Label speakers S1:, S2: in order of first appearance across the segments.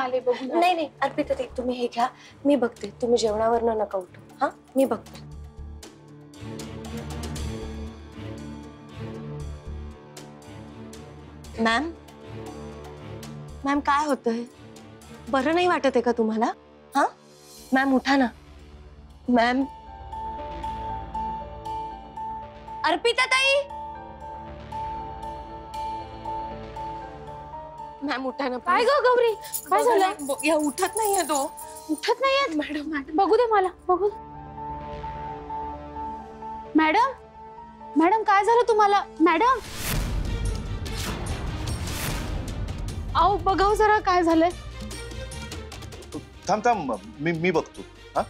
S1: आले बघू.
S2: नाही नाही अर्पिता ताई तुम्ही हे घ्या, मी बघते. तुम्ही जेवणावरनं नका उठू. हा मी बघते. मॅम मॅम काय होतंय? बरं नाही वाटत आहे का तुम्हाला? हा मॅम उठा ना. मॅम अर्पिता ताई मॅम उठा ना.
S1: काय ग गौरी, काय झालं?
S2: या उठत नाहीये तो.
S1: उठत नाहीये
S2: मॅडम. मॅडम
S1: बघू दे मला, बघू. मॅडम मॅडम काय झालं तुम्हाला? मॅडम आओ बघाव जरा काय झालंय.
S3: थांब थांब मी बघतो. हा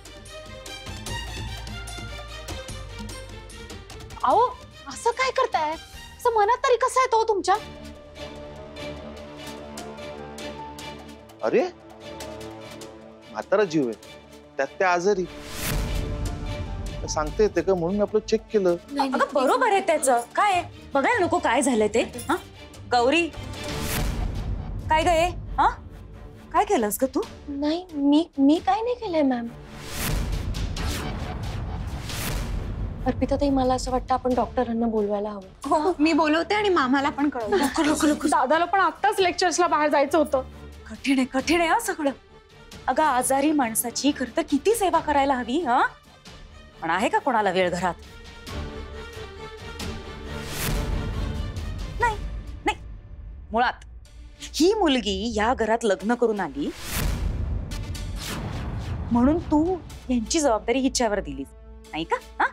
S1: आओ असं काय करताय? असं मनात तरी कसं आहे तो तुमच्या?
S3: अरे म्हातारा जीव आहे, त्यात त्या आजारी. सांगते येते का म्हणून मी आपलं चेक केलं.
S4: अगं बरोबर आहे त्याचं. काय बघायला नको काय झालंय ते? हा गौरी काय ग हे? हा काय केलंस ग तू?
S2: नाही मी काय नाही केलंय मॅम. अर्पिता ताई मला असं वाटतं आपण डॉक्टरांना बोलवायला हवं.
S5: हो मी बोलवते आणि मामाला पण कळवते.
S1: दादाला पण आत्ताच लेक्चर्सला बाहेर जायचं होतं.
S4: कठीण आहे हा सगळं. अगं आजारी माणसाची खरं तर किती सेवा करायला हवी. हा पण आहे का कोणाला वेळ घरात? नाही नाही मुळात ही मुलगी या घरात लग्न करून आली म्हणून तू यांची जबाबदारी हिच्यावर दिलीस नाही का? हा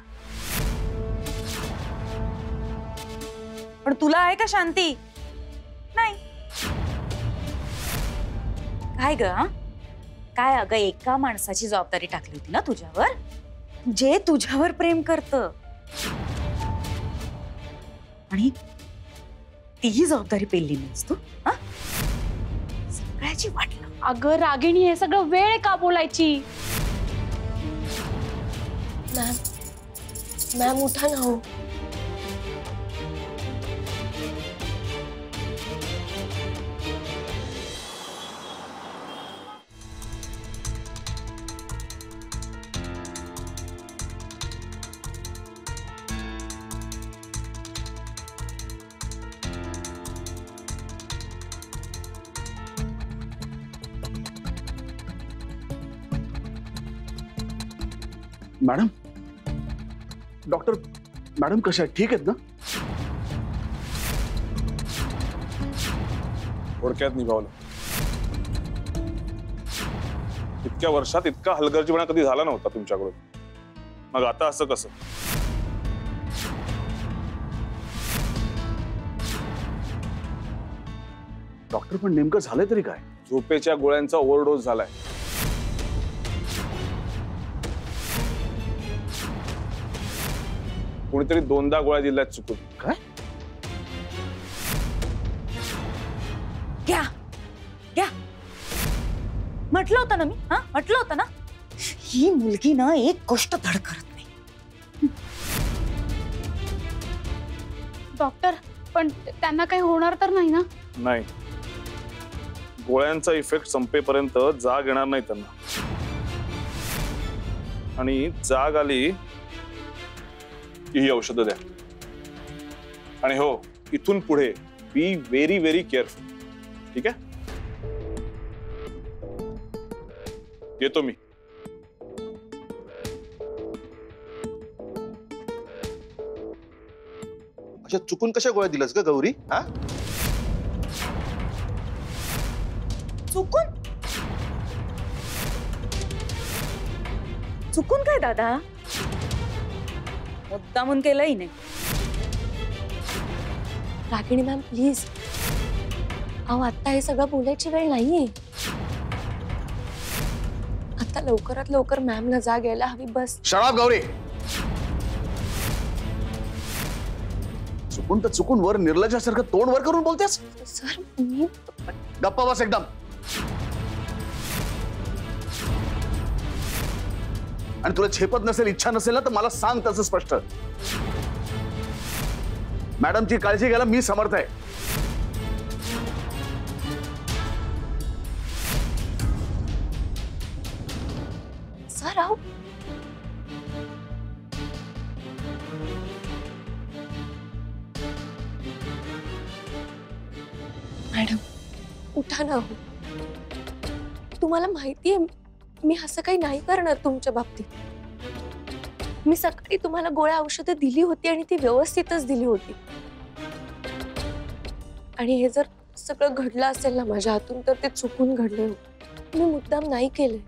S4: पण तुला आहे का शांती? नाही. काय ग काय? अगं एका माणसाची जबाबदारी टाकली होती ना तुझ्यावर, जे तुझ्यावर प्रेम करतं, आणि तीही जबाबदारी पेलली नाहीस तू. हा सगळ्याची वाटलं.
S1: अगं रागिणी हे सगळं वेळ का बोलायची?
S2: मॅम उठा ना. हो
S6: मॅडम डॉक्टर मॅडम कशा आहेत? ठीक आहेत ना?
S7: थोडक्यात निभावलं. इतक्या वर्षात इतका हलगर्जीपणा कधी झाला नव्हता तुमच्याकडून. मग आता असं कसं?
S6: डॉक्टर पण नेमकं झालंय तरी काय?
S7: झोपेच्या गोळ्यांचा ओव्हरडोस झालाय. कोणीतरी 2दा गोळ्या दिल्यात चुकून.
S6: काय?
S4: घ्या घ्या म्हटलं होतं ना मी. हा म्हटलं होतं ना ही मुलगी ना एक गोष्ट धड करत नाही.
S1: डॉक्टर पण त्यांना काही होणार तर नाही ना?
S7: नाही, गोळ्यांचा इफेक्ट संपेपर्यंत जाग येणार नाही त्यांना. आणि जाग आली ही औषधं द्या. आणि हो इथून पुढे बी व्हेरी व्हेरी केअरफुल. ठीक आहे? येतो मी.
S3: अशा चुकून कशा गोळ्या दिल्यास ग गौरी? हा
S4: चुकून चुकून काय दादा? मुद्दामून केलंही नाही.
S2: रागिणी मॅम प्लीज. अहो आता हे सगळं बोलायची वेळ नाहीये. आता लवकरात लवकर मॅमला जाग यायला हवी बस.
S6: शराब गौरी. चुकून तर चुकून वर निर्लज्जासारखं तोंड वर करून बोलतेस.
S2: सर मी
S6: गप्पा बस एकदम. आणि तुला झेपत नसेल, इच्छा नसेल ना तर मला सांग तसं स्पष्ट. मॅडमची काळजी घ्यायला मी समर्थ आहे.
S2: मॅडम उठा ना हो. तुम्हाला माहितीये मी असं काही नाही करणार तुमच्या बाबतीत. मी सकाळी तुम्हाला गोळ्या औषधं दिली होती आणि ती व्यवस्थितच दिली होती. आणि हे जर सगळं घडलं असेल ना माझ्या हातून तर ते चुकून घडले. मी मुद्दाम नाही केले.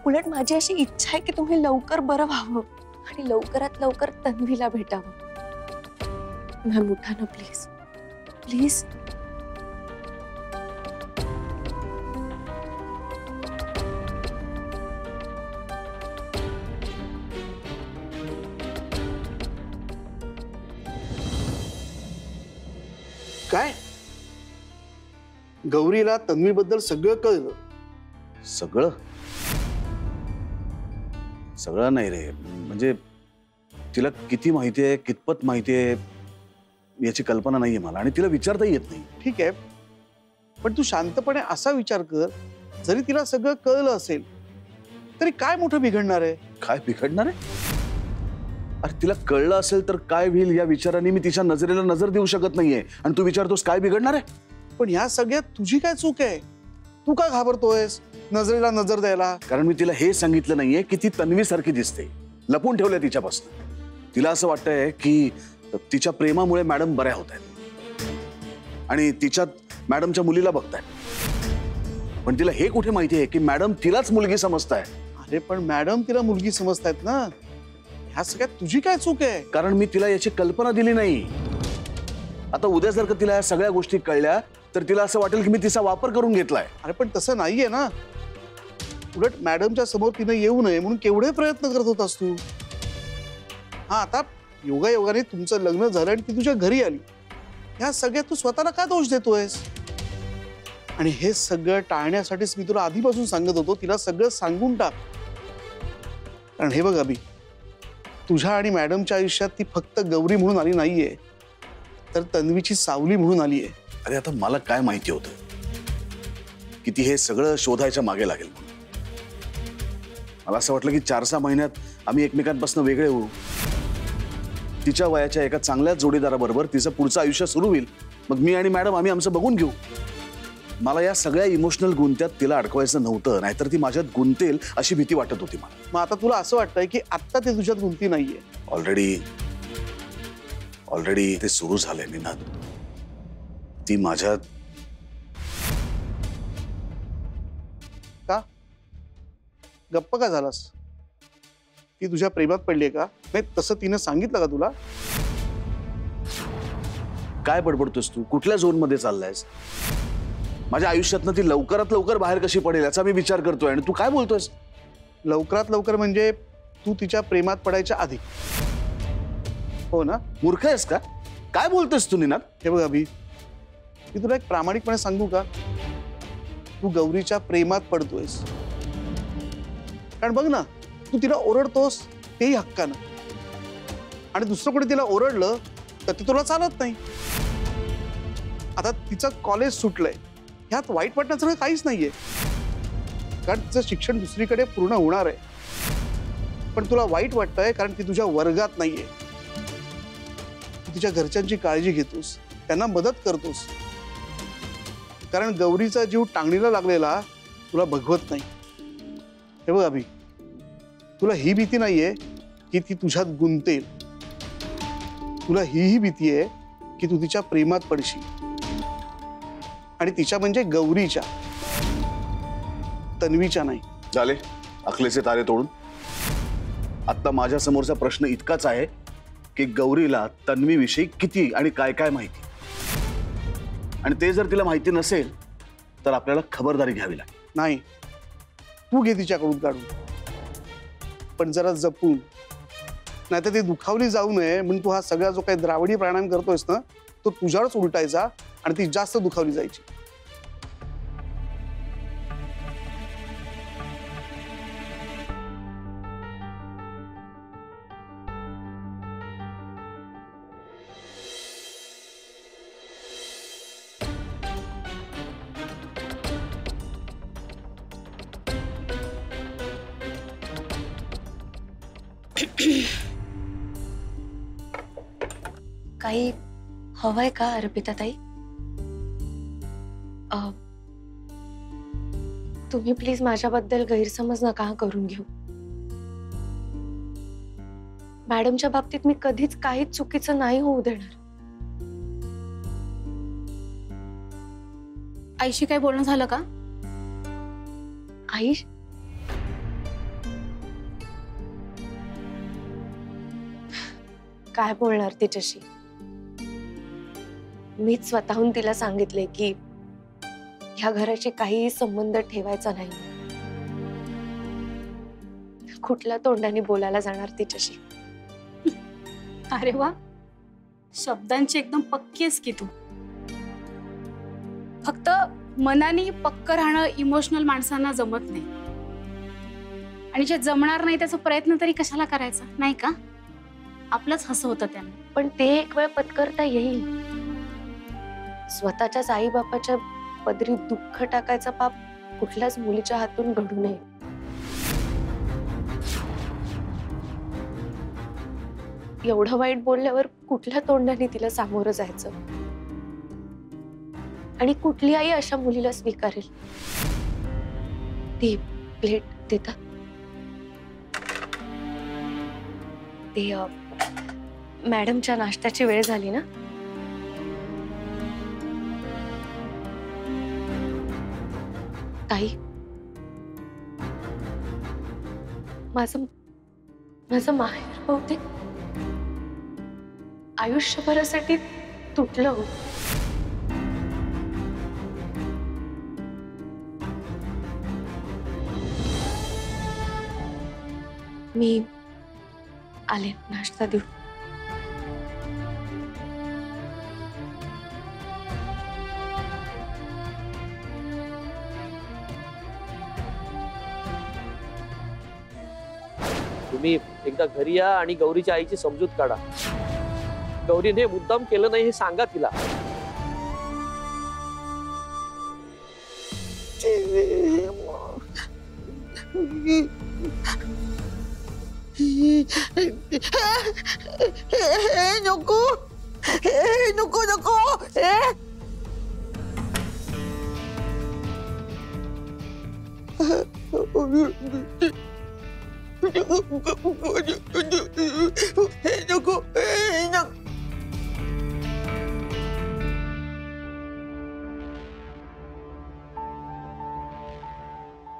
S2: उलट माझी अशी इच्छा आहे की तुम्ही लवकर बरं व्हावं आणि लवकरात लवकर तन्वीला भेटावं. मॅम उठा ना प्लीज प्लीज.
S6: काय गौरीला तन्वीबद्दल सगळं कळलं?
S8: सगळं सगळं नाही रे, म्हणजे तिला किती माहिती आहे, कितपत माहिती आहे याची कल्पना नाहीये मला, आणि तिला विचारता येत नाही.
S6: ठीक आहे, पण तू शांतपणे असा विचार कर, जरी तिला सगळं कळलं असेल तरी काय मोठं बिघडणार आहे?
S8: काय बिघडणार आहे? अरे तिला कळलं असेल तर काय होईल या विचाराने मी तिच्या नजरेला नजर देऊ शकत नाहीये, आणि तू विचारतोस काय बिघडणार आहे?
S6: पण ह्या सगळ्यात तुझी काय चूक आहे? तू का घाबरतोयस नजरेला नजर द्यायला?
S8: कारण मी तिला हे सांगितलं नाहीये की ती तन्वी सारखी दिसते, लपून ठेवलंय तिच्यापासून. तिला असं वाटतंय की तिच्या प्रेमामुळे मॅडम बऱ्या होत आहेत आणि तिच्यात मॅडमच्या मुलीला बघतायत. पण तिला हे कुठे माहिती आहे की मॅडम तिलाच मुलगी समजताय.
S6: अरे पण मॅडम तिला मुलगी समजतायत ना, ह्या सगळ्यात तुझी काय चूक आहे?
S8: कारण मी तिला याची कल्पना दिली नाही. आता उद्या जर का तिला या सगळ्या गोष्टी कळल्या तर तिला असं वाटेल की मी तिचा वापर करून घेतलाय.
S6: अरे पण तसं नाहीये ना, उलट मॅडमच्या समोर तिने येऊ नये म्हणून केवढे प्रयत्न करत होतास तू. हा, आता योगायोगाने तुमचं लग्न झालं आणि ती तुझ्या घरी आली, ह्या सगळ्यात तू स्वतःला का दोष देतोयस? आणि हे सगळं टाळण्यासाठीच मी तुला आधीपासून सांगत होतो तिला सगळं सांगून टाक. कारण हे बघ अभि, तुझ्या आणि मॅडमच्या आयुष्यात ती फक्त गौरी म्हणून आली नाहीये, तर तन्वीची सावली म्हणून आली आहे.
S8: अरे आता मला काय माहिती होतं की ती हे सगळं शोधायच्या मागे लागेल म्हणून. मला असं वाटलं की 4-6 महिन्यात आम्ही एकमेकांपासून वेगळे होऊ. तिच्या वयाच्या एका चांगल्या जोडीदाराबरोबर तिचं पुढचं आयुष्य सुरू होईल. मग मी आणि मॅडम आम्ही आमचं बघून घेऊ. मला या सगळ्या इमोशनल गुंत्यात तिला अडकवायचं नव्हतं, नाहीतर ती माझ्यात गुंतेल अशी भीती वाटत होती मला.
S6: मग आता तुला असं वाटतंय की आत्ता ते तुझ्यात गुंती नाहीये?
S8: ऑलरेडी ते सुरू झालंय निनाद. ती माझ्यात.
S6: का गप्प का झालास? ती तुझ्या प्रेमात पडलीये का? नाही तसं तिने सांगितलं का तुला?
S8: काय बडबडतोस तू? कुठल्या झोन मध्ये चाललायस? माझ्या आयुष्यातनं ती लवकरात लवकर बाहेर कशी पडेल याचा मी विचार करतोय, आणि तू काय बोलतोयस?
S6: लवकरात लवकर म्हणजे तू तिच्या प्रेमात पडायच्या आधी. हो ना?
S8: मूर्ख आहेस का? काय बोलतोयस तू निनाद?
S6: हे बघ अभि, मी तुला एक प्रामाणिकपणे सांगू का, तू गौरीच्या प्रेमात पडतोयस. कारण बघ ना, तू तिला ओरडतोस तेही हक्कानं, आणि दुसरं कोणी तिला ओरडलं तर ते तुला चालत नाही. आता तिचं कॉलेज सुटलंय, ह्यात वाईट वाटण्याचं काहीच नाहीये, कारण तिचं शिक्षण दुसरीकडे पूर्ण होणार आहे. पण तुला वाईट वाटतंय कारण ती तुझ्या वर्गात नाहीये. तू तिच्या घरच्यांची काळजी घेतोस, त्यांना मदत करतोस, कारण गौरीचा जीव टांगणीला लागलेला तुला बघवत नाही. हे बघ अभि, तुला ही भीती नाहीये की ती तुझ्यात गुंतेल, तुला ही भीती आहे की तू तिच्या प्रेमात पडशील, आणि तिच्या म्हणजे गौरीच्या, तन्वीच्या नाही.
S8: झाले अकलेचे तारे तोडून. आता माझ्या समोरचा प्रश्न इतकाच आहे की गौरीला तन्वीविषयी किती आणि काय काय माहिती, आणि ते जर तिला माहिती नसेल तर आपल्याला खबरदारी घ्यावी लागेल.
S6: नाही, तू घे तिच्याकडून काढून, पण जरा जपून, नाहीतर ती दुखावली जाऊ नये म्हणून तू हा सगळा जो काही द्रावडी प्राणायाम करतोयस ना, तो तुझ्यावरच उलटायचा आणि ती जास्त दुखावली जायची.
S2: काही हवंय का अर्पिता ताई? तुम्ही प्लीज माझ्याबद्दल गैरसमज नका करून घेऊ. मॅडमच्या बाबतीत मी कधीच काहीच चुकीचं नाही होऊ देणार.
S1: आईशी काही बोलणं झालं का?
S2: आई काय बोलणार तिच्याशी? मीच स्वतःहून तिला सांगितले की ह्या घराशी काही संबंध ठेवायचा नाही. कुठल्या तोंडाने बोलायला जाणार तिच्याशी?
S1: अरे वा, शब्दांची एकदम पक्की आहेस की तू. फक्त मनाने पक्क राहणं इमोशनल माणसांना जमत नाही. आणि जे जमणार नाही त्याचा प्रयत्न तरी कशाला करायचा, नाही का? आपलंच हसं होतं त्याने.
S2: पण ते एक वेळ पत्करता येईल. स्वतःच्याच आई बापाच्या पदरी दुःख टाकायचा पाप कुठल्याच मुलीच्या हातून घडू नये. एवढं वाईट बोलल्यावर कुठल्या तोंडाने तिला सामोरं जायचं? आणि कुठली आई अशा मुलीला स्वीकारेल? ती प्लेट देता ते मॅडमच्या नाश्त्याची वेळ झाली ना. ताई, माझं माहेर बहुतेक आयुष्यभरासाठी तुटलं हो. मी आले नाश्ता देऊ.
S9: तुम्ही एकदा घरी या आणि गौरीच्या आईची समजूत काढा. गौरीने मुद्दाम केलं नाही हे सांगा तिला.
S5: नको नको नको.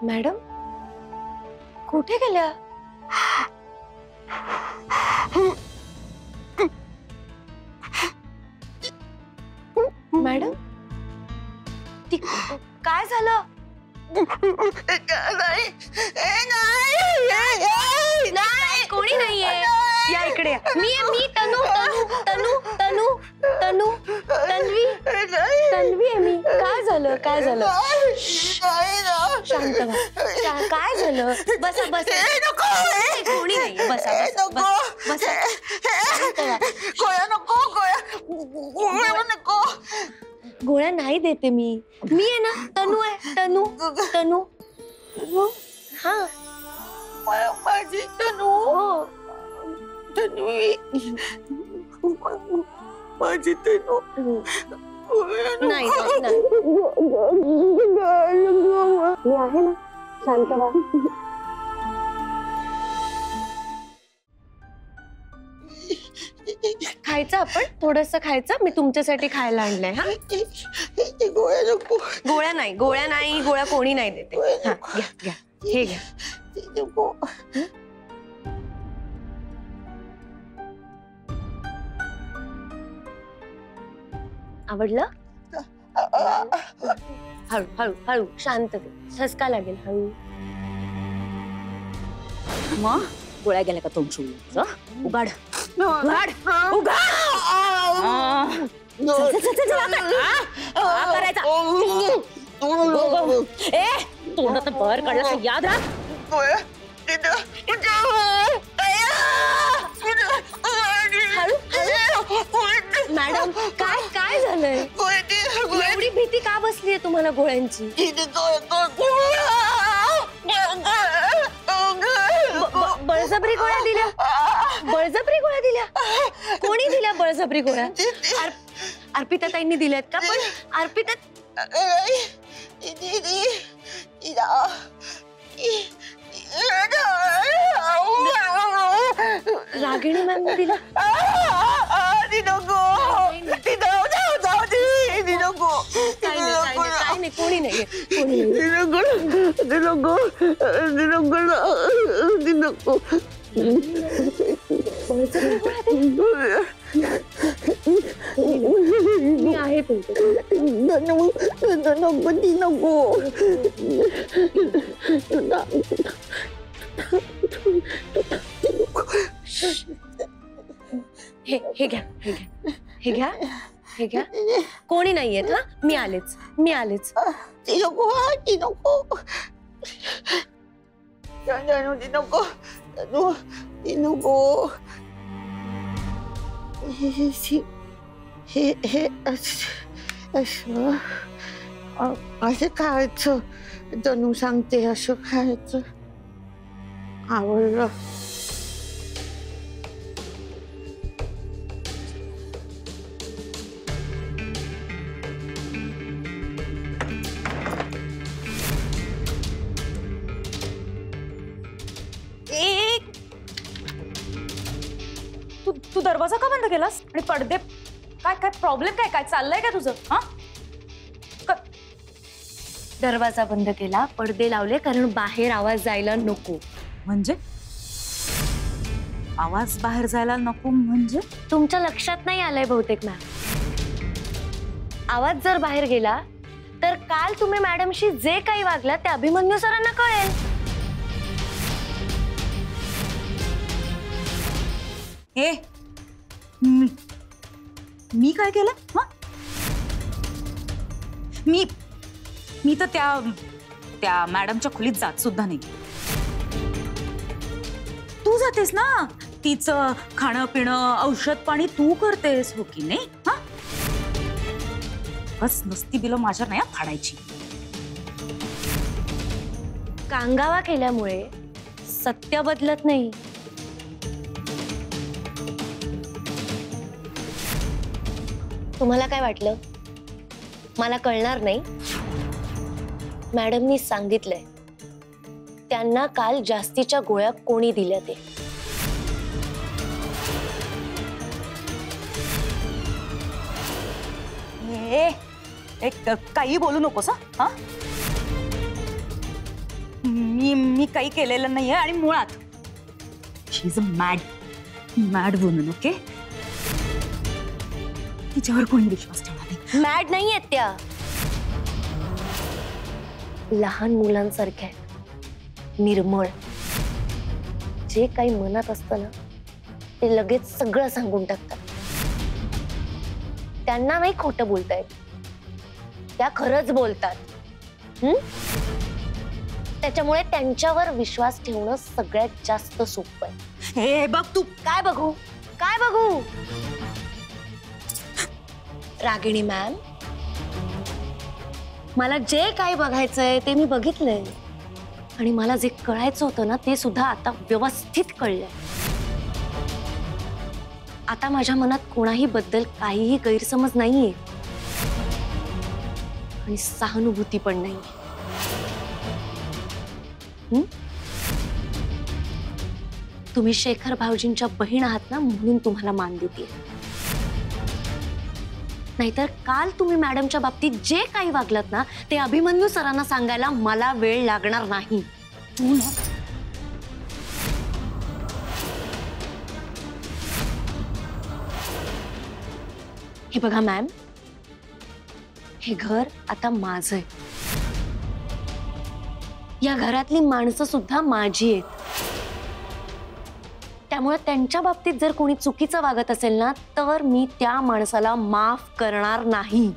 S2: मॅडम कुठे गेल्या? मॅडम ती काय झालं? नाही कोणी नाहीये. या इकडे. मी तनू तनू तनू तनू तन्वी तन्वी आहे मी. काय झालं? काय झालं? शांत व्हा. काय झालं? बसा बसा. कोणी नाही. बसा बसा बसा.
S5: गोळ्या नको. गोळ्या नको.
S2: गोळ्या नाही देते मी आहे ना. तनू आहे. तनू तनू. हा
S5: माझी तनू.
S2: हो
S5: तन्वी माझी तनू.
S2: नाही मी आहे ना. शांत व्हा. खायचं आपण थोडस खायचं. मी तुमच्यासाठी खायला आणलंय. हा
S5: गोळ्या नको.
S2: गोळ्या नाही. गोळ्या कोणी नाही देते. हा घ्या घ्या. हे घ्या.
S5: नको.
S2: आवडलं? हळू हळू हळू. शांत ठसका लागेल. हळू.
S4: मग गोळ्या गेल्या का तोंड? उघाड उघाड उघाड. करायचा. ए तोंडात बाहेर काढला याद राख.
S2: मॅडम काय झालंय? एवढी भीती का बसलीये तुम्हाला गोळ्यांची? बळजबरी गोळ्या दिल्या? बळजबरी गोळ्या दिल्या? कोणी दिल्या बळजबरी गोळ्या? अर्पिता ताईंनी दिलेत का? पण अर्पिता रागिणी मॅमने दिला. काय नाही, कोणी नाहीये, कोणी मी आहे हे घ्या, हे घ्या, हे घ्या. कोणी नाहीयेत. हा, मी आलेच.
S5: असं खायचं. जणू सांगते असं खायचं. आवडलं.
S4: तू दरवाजा का बंद केलास? आणि पडदे काय प्रॉब्लेम काय चाललंय का तुझं? हा,
S2: दरवाजा बंद केला, पडदे लावले, कारण बाहेर आवाज जायला नको.
S4: म्हणजे आवाज बाहेर जायला नको म्हणजे?
S2: तुमच्या लक्षात नाही आलंय बहुतेक मॅम. आवाज जर बाहेर गेला तर काल तुम्ही मॅडमशी जे काही वागला ते अभिमन्यू सरांना कळेल.
S4: मी काय केलं? हा, मी तर त्या मॅडमच्या खोलीत जात सुद्धा नाही. तू जातेस ना, तिचं खाणं पिणं औषध पाणी तू करतेस, हो की नाही? हा, बस नसती बिलं माझ्या नाही फाडायची.
S2: कांगावा केल्यामुळे सत्य बदलत नाही. तुम्हाला काय वाटलं मला कळणार नाही? मॅडमनी सांगितलंय त्यांना काल जास्तीच्या गोळ्या कोणी दिल्या ते.
S4: काही बोलू नकोस. हा, मी काही केलेलं नाहीये आणि मुळात she is a mad woman. Okay, तिच्यावर कोणी विश्वास ठेवणार नाही.
S2: मॅड नाही आहेत त्या, लहान मुलांसारख्या निर्मळ. जे काही मनात असतं ना ते लगेच सगळं सांगून टाकतात. त्यांना नाही खोटं बोलता येत, त्या खरंच बोलतात. त्याच्यामुळे त्यांच्यावर विश्वास ठेवणं सगळ्यात जास्त सोपं आहे.
S4: हे बघ तू.
S2: काय बघू? रागिणी मॅम, मला जे काही बघायचंय ते मी बघितलंय आणि मला जे कळायचं होतं ना ते सुद्धा आता व्यवस्थित कळलंय. आता माझ्या मनात कोणाही बद्दल काहीही गैरसमज नाहीये आणि सहानुभूती पण नाहीये. तुम्ही शेखर भाऊजींच्या बहीण आहात ना, म्हणून तुम्हाला मान देते. नाहीतर काल तुम्ही मॅडमच्या बाबतीत जे काही वागलात ना ते अभिमन्यू सरांना सांगायला मला वेळ लागणार नाही. हे बघा मॅम, हे घर आता माझं आहे. या घरातली माणसं सुद्धा माझी आहेत. त्यामुळे त्यांच्या बाबतीत जर कोणी चुकीचं वागत असेल ना तर मी त्या माणसाला माफ करणार नाही.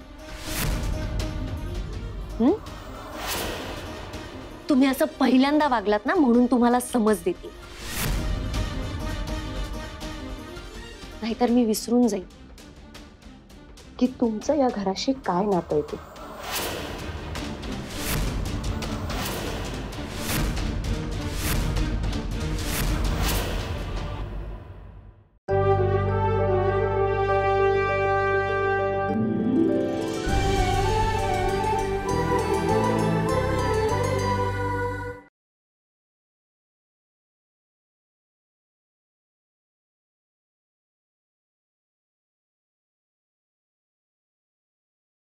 S2: तुम्ही असं पहिल्यांदा वागलात ना म्हणून तुम्हाला समज देते. नाहीतर मी विसरून जाईन की तुमचं या घराशी काय नातं आहे ते.